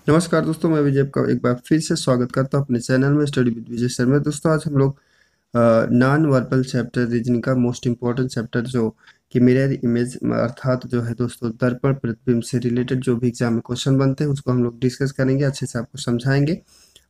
नमस्कार दोस्तों, मैं विजय का एक बार फिर से स्वागत करता हूँ अपने चैनल में स्टडी विद विजय सर में। दोस्तों आज हम लोग नॉन वर्बल चैप्टर रीजनिंग का मोस्ट इम्पोर्टेंट चैप्टर जो कि मिरर इमेज अर्थात जो है दोस्तों दर्पण प्रतिबिंब से रिलेटेड जो भी एग्जाम में क्वेश्चन बनते हैं उसको हम लोग डिस्कस करेंगे, अच्छे से आपको समझाएंगे।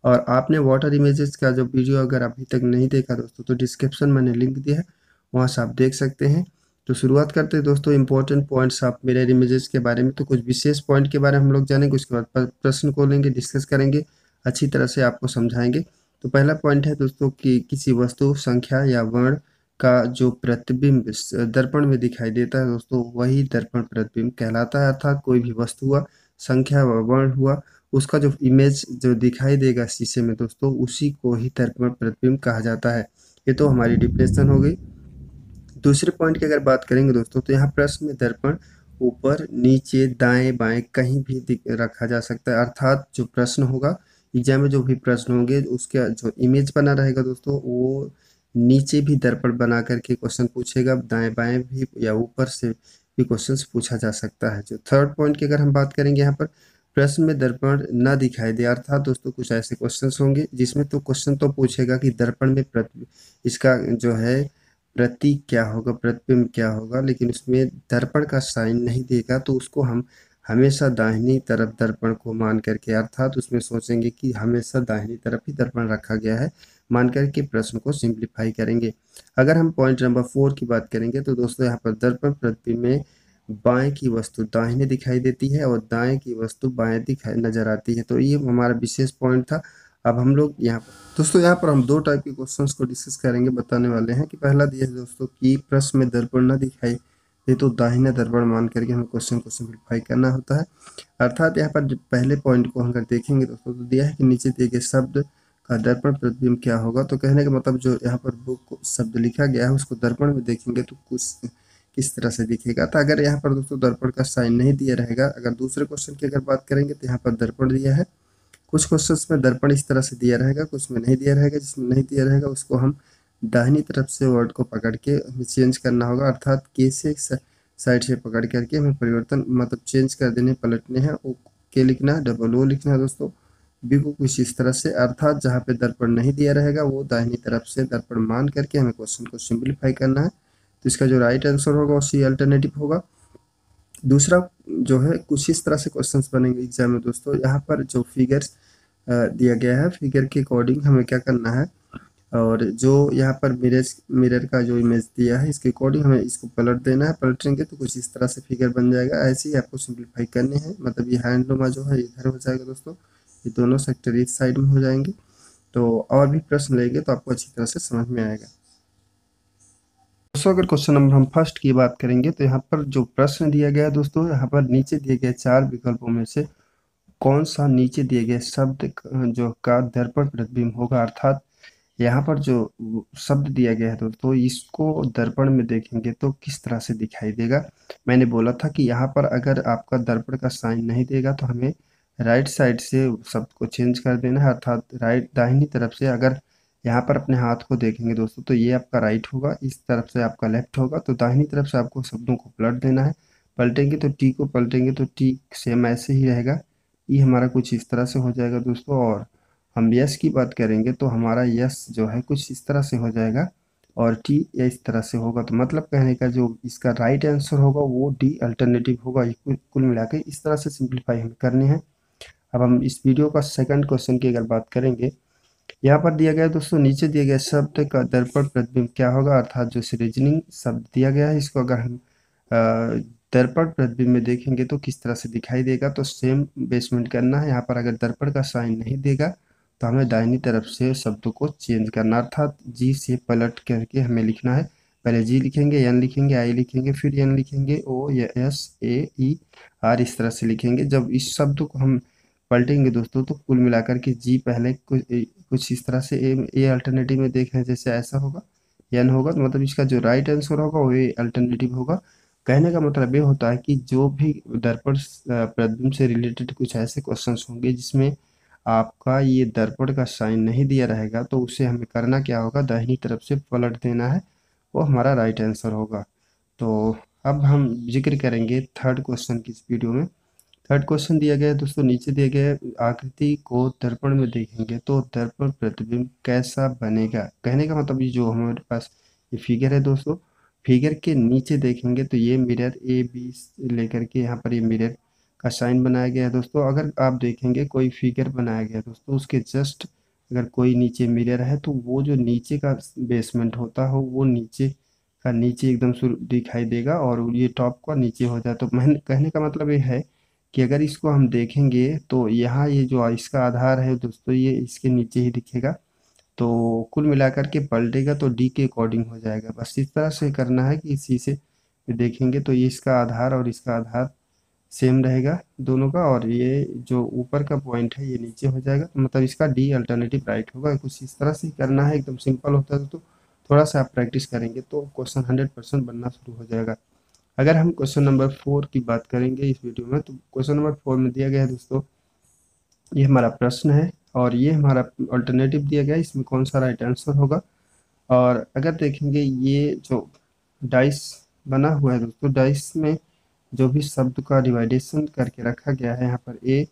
और आपने वाटर इमेजेस का जो वीडियो अगर अभी तक नहीं देखा दोस्तों तो डिस्क्रिप्शन मैंने लिंक दिया है, वहाँ से आप देख सकते हैं। तो शुरुआत करते हैं दोस्तों इंपॉर्टेंट पॉइंट्स आप मिरर इमेजेस के बारे में। तो कुछ विशेष पॉइंट के बारे में हम लोग जानेंगे, उसके बाद प्रश्न को लेंगे, डिस्कस करेंगे, अच्छी तरह से आपको समझाएंगे। तो पहला पॉइंट है दोस्तों कि किसी वस्तु, संख्या या वर्ण का जो प्रतिबिंब दर्पण में दिखाई देता है दोस्तों वही दर्पण प्रतिबिंब कहलाता है। अर्थात कोई भी वस्तु हुआ, संख्या व वर्ण हुआ, उसका जो इमेज जो दिखाई देगा शीशे में दोस्तों उसी को ही दर्पण प्रतिबिंब कहा जाता है। ये तो हमारी डिफिनेशन हो गई। दूसरे पॉइंट की अगर बात करेंगे दोस्तों तो यहाँ प्रश्न में दर्पण ऊपर, नीचे, दाएं बाएं कहीं भी रखा जा सकता है। अर्थात जो प्रश्न होगा, एग्जाम में जो भी प्रश्न होंगे उसका जो इमेज बना रहेगा दोस्तों वो नीचे भी दर्पण बना करके क्वेश्चन पूछेगा, दाएं बाएं भी या ऊपर से भी क्वेश्चन पूछा जा सकता है। जो थर्ड पॉइंट की अगर हम बात करेंगे यहाँ पर प्रश्न में दर्पण न दिखाई दे, अर्थात दोस्तों कुछ ऐसे क्वेश्चन होंगे जिसमें तो क्वेश्चन तो पूछेगा कि दर्पण में इसका जो है प्रतीक क्या होगा, प्रतिबिंब क्या होगा, लेकिन उसमें दर्पण का साइन नहीं देगा तो उसको हम हमेशा दाहिनी तरफ दर्पण को मान करके, अर्थात उसमें सोचेंगे कि हमेशा दाहिनी तरफ ही दर्पण रखा गया है, मान करके प्रश्न को सिंप्लीफाई करेंगे। अगर हम पॉइंट नंबर 4 की बात करेंगे तो दोस्तों यहाँ पर दर्पण प्रतिबिंब में बाएं की वस्तु दाहिने दिखाई देती है और दाएं की वस्तु बाएं दिखाई नजर आती है। तो ये हमारा विशेष पॉइंट था। अब हम लोग यहाँ पर दोस्तों यहाँ पर हम दो टाइप के क्वेश्चंस को डिस्कस करेंगे, बताने वाले हैं कि पहला दिया है दोस्तों कि प्रश्न में दर्पण न दिखाई दे तो दाहिने दर्पण मान करके हमें क्वेश्चन को सिंप्लीफाई करना होता है। अर्थात यहाँ पर पहले पॉइंट को हम अगर देखेंगे दोस्तों तो दिया है कि नीचे दिए गए शब्द का दर्पण प्रतिबिंब क्या होगा। तो कहने का मतलब जो यहाँ पर बुक शब्द लिखा गया है उसको दर्पण में देखेंगे तो कुछ किस तरह से दिखेगा। तो अगर यहाँ पर दोस्तों दर्पण का साइन नहीं दिया रहेगा, अगर दूसरे क्वेश्चन की अगर बात करेंगे तो यहाँ पर दर्पण दिया है, कुछ क्वेश्चंस में दर्पण इस तरह से दिया रहेगा, कुछ में नहीं दिया रहेगा। जिसमें नहीं दिया रहेगा उसको हम दाहिनी तरफ से वर्ड को पकड़ के हमें चेंज करना होगा, अर्थात के से साइड से पकड़ करके हमें परिवर्तन मतलब चेंज कर देने, पलटने हैं। ओ के लिखना है, डबल ओ लिखना है दोस्तों, बी को कुछ इस तरह से, अर्थात जहाँ पे दर्पण नहीं दिया रहेगा वो दाहिनी तरफ से दर्पण मान करके हमें क्वेश्चन को सिंप्लीफाई करना है। तो इसका जो राइट आंसर होगा वो सी अल्टरनेटिव होगा। दूसरा जो है कुछ इस तरह से क्वेश्चंस बनेंगे एग्जाम में दोस्तों। यहाँ पर जो फिगर्स दिया गया है, फिगर के अकॉर्डिंग हमें क्या करना है, और जो यहाँ पर मिरर का जो इमेज दिया है इसके अकॉर्डिंग हमें इसको पलट देना है। पलटेंगे तो कुछ इस तरह से फिगर बन जाएगा। ऐसे ही आपको सिंप्लीफाई करने हैं, मतलब ये हैंडलूमा जो है इधर हो जाएगा दोस्तों, ये दोनों सेक्टर इस साइड में हो जाएंगे। तो और भी प्रश्न लेंगे तो आपको अच्छी तरह से समझ में आएगा। दोस्तों अगर क्वेश्चन नंबर हम फर्स्ट की बात करेंगे तो यहाँ पर जो प्रश्न दिया गया है दोस्तों, यहाँ पर नीचे दिए गए चार विकल्पों में से कौन सा नीचे दिए गए शब्द जो का दर्पण प्रतिबिंब होगा। अर्थात यहाँ पर जो शब्द दिया गया है दोस्तों इसको दर्पण में देखेंगे तो किस तरह से दिखाई देगा। मैंने बोला था कि यहाँ पर अगर आपका दर्पण का साइन नहीं देगा तो हमें राइट साइड से शब्द को चेंज कर देना है, अर्थात राइट दाहिनी तरफ से अगर यहाँ पर अपने हाथ को देखेंगे दोस्तों तो ये आपका राइट होगा, इस तरफ से आपका लेफ्ट होगा। तो दाहिनी तरफ से आपको शब्दों को पलट देना है। पलटेंगे तो टी को पलटेंगे तो टी सेम ऐसे ही रहेगा, ये हमारा कुछ इस तरह से हो जाएगा दोस्तों। और हम यस की बात करेंगे तो हमारा यस जो है कुछ इस तरह से हो जाएगा और टी इस तरह से होगा। तो मतलब कहने का जो इसका राइट आंसर होगा वो डी अल्टरनेटिव होगा। ये कुल मिला के इस तरह से सिंप्लीफाई हमें करने हैं। अब हम इस वीडियो का सेकंड क्वेश्चन की अगर बात करेंगे, यहाँ पर दिया गया है दोस्तों नीचे दिए गए शब्द का दर्पण प्रतिबिंब क्या होगा। अर्थात जो रीजनिंग शब्द दिया गया है इसको अगर हम दर्पण प्रतिबिंब में देखेंगे तो किस तरह से दिखाई देगा। तो सेम बेसमेंट करना है। यहाँ पर अगर दर्पण का साइन नहीं देगा तो हमें दाहिनी तरफ से शब्दों को चेंज करना, अर्थात जी से पलट करके हमें लिखना है। पहले जी लिखेंगे, एन लिखेंगे, आई लिखेंगे, फिर एन लिखेंगे, ओ या एस ए ई आर इस तरह से लिखेंगे। जब इस शब्द को हम पलटेंगे दोस्तों तो कुल मिलाकर के जी पहले कुछ इस तरह से ए अल्टरनेटिव में देख रहे हैं, जैसे ऐसा होगा, एन होगा, तो मतलब इसका जो राइट आंसर होगा वो ए अल्टरनेटिव होगा। कहने का मतलब ये होता है कि जो भी दर्पण प्रतिबिंब से रिलेटेड कुछ ऐसे क्वेश्चंस होंगे जिसमें आपका ये दर्पण का साइन नहीं दिया रहेगा तो उसे हमें करना क्या होगा, दाहिनी तरफ से पलट देना है, वो हमारा राइट आंसर होगा। तो अब हम जिक्र करेंगे थर्ड क्वेश्चन की इस वीडियो में। थर्ड क्वेश्चन दिया गया है दोस्तों, नीचे दिया गया है आकृति को दर्पण में देखेंगे तो दर्पण प्रतिबिंब कैसा बनेगा। कहने का मतलब ये जो हमारे पास ये फिगर है दोस्तों, फिगर के नीचे देखेंगे तो ये मिरर ए बी लेकर के यहाँ पर ये मिरर का साइन बनाया गया है दोस्तों। अगर आप देखेंगे कोई फिगर बनाया गया है दोस्तों, उसके जस्ट अगर कोई नीचे मिरर है तो वो जो नीचे का बेसमेंट होता हो वो नीचे का नीचे एकदम शुरू दिखाई देगा और ये टॉप का नीचे हो जाए। तो मैं कहने का मतलब ये है कि अगर इसको हम देखेंगे तो यहाँ ये जो इसका आधार है दोस्तों ये इसके नीचे ही दिखेगा, तो कुल मिलाकर के पलटेगा तो डी के अकॉर्डिंग हो जाएगा। बस इस तरह से करना है कि इसी से देखेंगे तो ये इसका आधार और इसका आधार सेम रहेगा दोनों का, और ये जो ऊपर का पॉइंट है ये नीचे हो जाएगा, तो मतलब इसका डी अल्टरनेटिव राइट होगा। कुछ इस तरह से करना है, एकदम सिंपल होता है। तो थोड़ा सा आप प्रैक्टिस करेंगे तो क्वेश्चन 100% बनना शुरू हो जाएगा। अगर हम क्वेश्चन नंबर 4 की बात करेंगे इस वीडियो में, तो क्वेश्चन नंबर 4 में दिया गया है दोस्तों, ये हमारा प्रश्न है और ये हमारा अल्टरनेटिव दिया गया है, इसमें कौन सा राइट आंसर होगा। और अगर देखेंगे ये जो डाइस बना हुआ है दोस्तों, डाइस में जो भी शब्द का डिवाइडेशन करके रखा गया है, यहाँ पर ए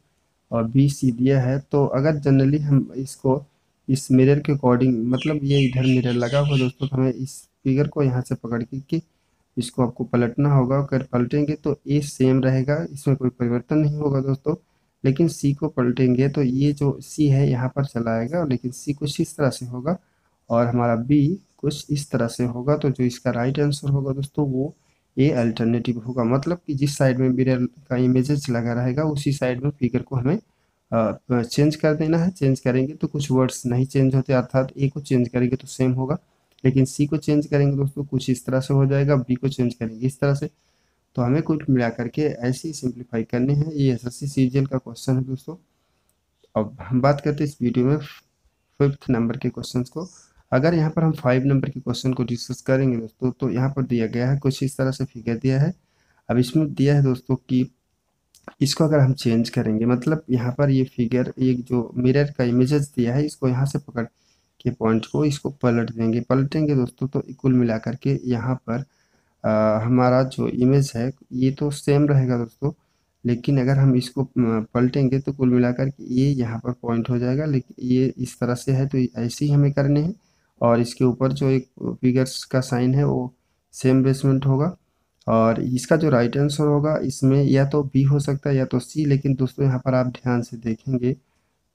और बी सी दिया है, तो अगर जनरली हम इसको इस मिरर के अकॉर्डिंग, मतलब ये इधर मिरर लगा हुआ दोस्तों, तो हमें इस फिगर को यहाँ से पकड़ के इसको आपको पलटना होगा। अगर पलटेंगे तो ए सेम रहेगा, इसमें कोई परिवर्तन नहीं होगा दोस्तों। लेकिन सी को पलटेंगे तो ये जो सी है यहाँ पर चला आएगा, लेकिन सी कुछ इस तरह से होगा और हमारा बी कुछ इस तरह से होगा। तो जो इसका राइट आंसर होगा दोस्तों वो ए अल्टरनेटिव होगा। मतलब कि जिस साइड में मिरर का इमेजेस लगा रहेगा उसी साइड में फिगर को हमें चेंज कर देना है। चेंज करेंगे तो कुछ वर्ड्स नहीं चेंज होते, अर्थात ए को चेंज करेंगे तो सेम होगा, लेकिन सी को चेंज करेंगे दोस्तों कुछ इस तरह से हो जाएगा, बी को चेंज करेंगे इस तरह से। तो हमें कुल मिला करके ऐसे ही सिंप्लीफाई करने हैं। ये एसएससी सीजीएल का क्वेश्चन है दोस्तों। अब हम बात करते हैं इस वीडियो में 5th नंबर के क्वेश्चंस को। अगर यहाँ पर हम 5 नंबर के क्वेश्चन को डिस्कस करेंगे दोस्तों, तो यहाँ पर दिया गया है कुछ इस तरह से फिगर दिया है। अब इसमें दिया है दोस्तों कि इसको अगर हम चेंज करेंगे, मतलब यहाँ पर ये फिगर एक जो मिरर का इमेजेस दिया है, इसको यहाँ से पकड़ के पॉइंट को इसको पलट देंगे, पलटेंगे दोस्तों तो कुल मिलाकर के यहाँ पर हमारा जो इमेज है ये तो सेम रहेगा दोस्तों। लेकिन अगर हम इसको पलटेंगे तो कुल मिलाकर के ये यहाँ पर पॉइंट हो जाएगा, लेकिन ये इस तरह से है तो ऐसे ही हमें करने हैं। और इसके ऊपर जो एक फिगर्स का साइन है वो सेम बेसमेंट होगा। और इसका जो राइट आंसर होगा इसमें या तो बी हो सकता है या तो सी, लेकिन दोस्तों यहाँ पर आप ध्यान से देखेंगे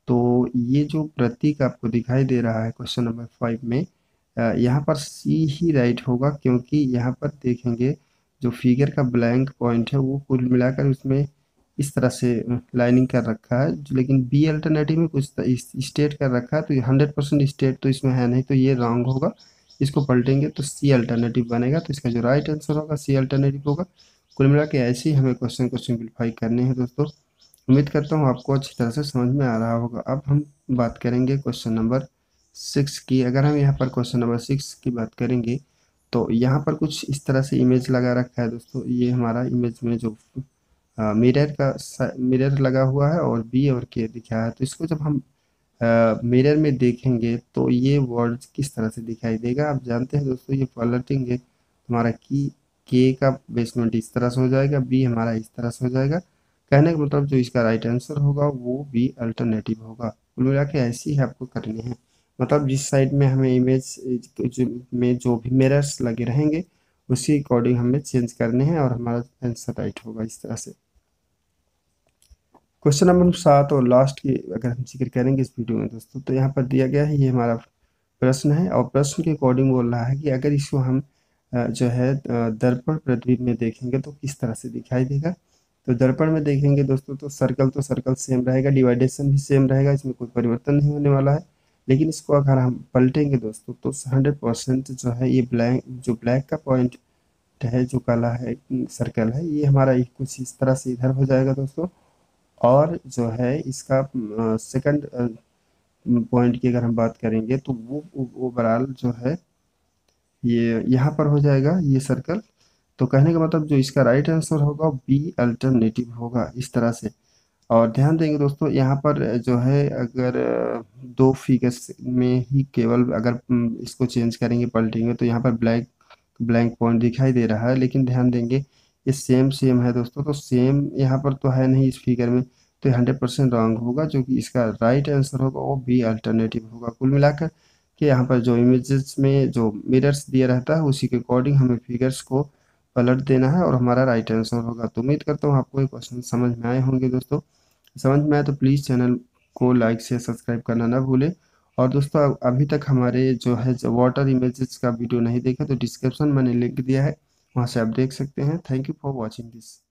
तो ये जो प्रतीक आपको दिखाई दे रहा है क्वेश्चन नंबर 5 में, यहाँ पर सी ही राइट होगा, क्योंकि यहाँ पर देखेंगे जो फिगर का ब्लैंक पॉइंट है वो कुल मिलाकर उसमें इस तरह से लाइनिंग कर रखा है, लेकिन बी अल्टरनेटिव में कुछ स्टेट कर रखा है, तो 100% स्टेट तो इसमें है नहीं, तो ये रॉन्ग होगा। इसको पलटेंगे तो सी अल्टरनेटिव बनेगा, तो इसका जो राइट आंसर होगा सी अल्टरनेटिव होगा। कुल मिला के ऐसे ही हमें क्वेश्चन को सिंप्लीफाई करने हैं दोस्तों। उम्मीद करता हूँ आपको अच्छी तरह से समझ में आ रहा होगा। अब हम बात करेंगे क्वेश्चन नंबर 6 की। अगर हम यहाँ पर क्वेश्चन नंबर 6 की बात करेंगे तो यहाँ पर कुछ इस तरह से इमेज लगा रखा है दोस्तों। ये हमारा इमेज में जो मिरर का मिरर लगा हुआ है और बी और के दिखा है, तो इसको जब हम मिरर में देखेंगे तो ये वर्ड किस तरह से दिखाई देगा। आप जानते हैं दोस्तों, ये पलटेंगे हमारा की के का बेसमेंट इस तरह से हो जाएगा, बी हमारा इस तरह से हो जाएगा। कहने का मतलब जो इसका राइट आंसर होगा वो बी अल्टरनेटिव होगा। कुल मिला के ऐसे ही आपको करने हैं, मतलब जिस साइड में हमें इमेज में जो भी मिरर्स लगे रहेंगे उसी अकॉर्डिंग हमें चेंज करने हैं और हमारा आंसर राइट होगा इस तरह से। क्वेश्चन नंबर 7 और लास्ट की अगर हम जिक्र करेंगे इस वीडियो में दोस्तों, तो यहाँ पर दिया गया है, ये हमारा प्रश्न है और प्रश्न के अकॉर्डिंग बोल रहा है कि अगर इसको हम जो है दर्पण प्रतिबिंब में देखेंगे तो किस तरह से दिखाई देगा। तो दर्पण में देखेंगे दोस्तों तो सर्कल सेम रहेगा, डिवाइडेशन भी सेम रहेगा, इसमें कोई परिवर्तन नहीं होने वाला है। लेकिन इसको अगर हम पलटेंगे दोस्तों तो 100% जो है ये ब्लैक का पॉइंट है, जो काला है सर्कल है, ये हमारा कुछ इस तरह से इधर हो जाएगा दोस्तों। और जो है इसका सेकंड पॉइंट की अगर हम बात करेंगे तो वो ओवरऑल जो है ये यहाँ पर हो जाएगा ये सर्कल। तो कहने का मतलब जो इसका राइट आंसर होगा बी अल्टरनेटिव होगा इस तरह से। और ध्यान देंगे दोस्तों यहाँ पर जो है अगर दो फिगर्स में ही केवल अगर इसको चेंज करेंगे पलटेंगे तो यहाँ पर ब्लैंक पॉइंट दिखाई दे रहा है, लेकिन ध्यान देंगे ये सेम है दोस्तों, तो सेम यहाँ पर तो है नहीं इस फिगर में, तो 100% रॉन्ग होगा। जो कि इसका राइट आंसर होगा वो बी अल्टरनेटिव होगा। कुल मिलाकर कि यहाँ पर जो इमेजेस में जो मिरर्स दिया रहता है उसी के अकॉर्डिंग हमें फिगर्स को पलट देना है और हमारा राइट आंसर होगा। तो उम्मीद करता हूँ आपको ये क्वेश्चन समझ में आए होंगे दोस्तों। समझ में आए तो प्लीज़ चैनल को लाइक शेयर सब्सक्राइब करना ना भूलें। और दोस्तों अभी तक हमारे जो है वाटर इमेजेस का वीडियो नहीं देखा तो डिस्क्रिप्शन मैंने लिंक दिया है, वहाँ से आप देख सकते हैं। Thank you for watching this.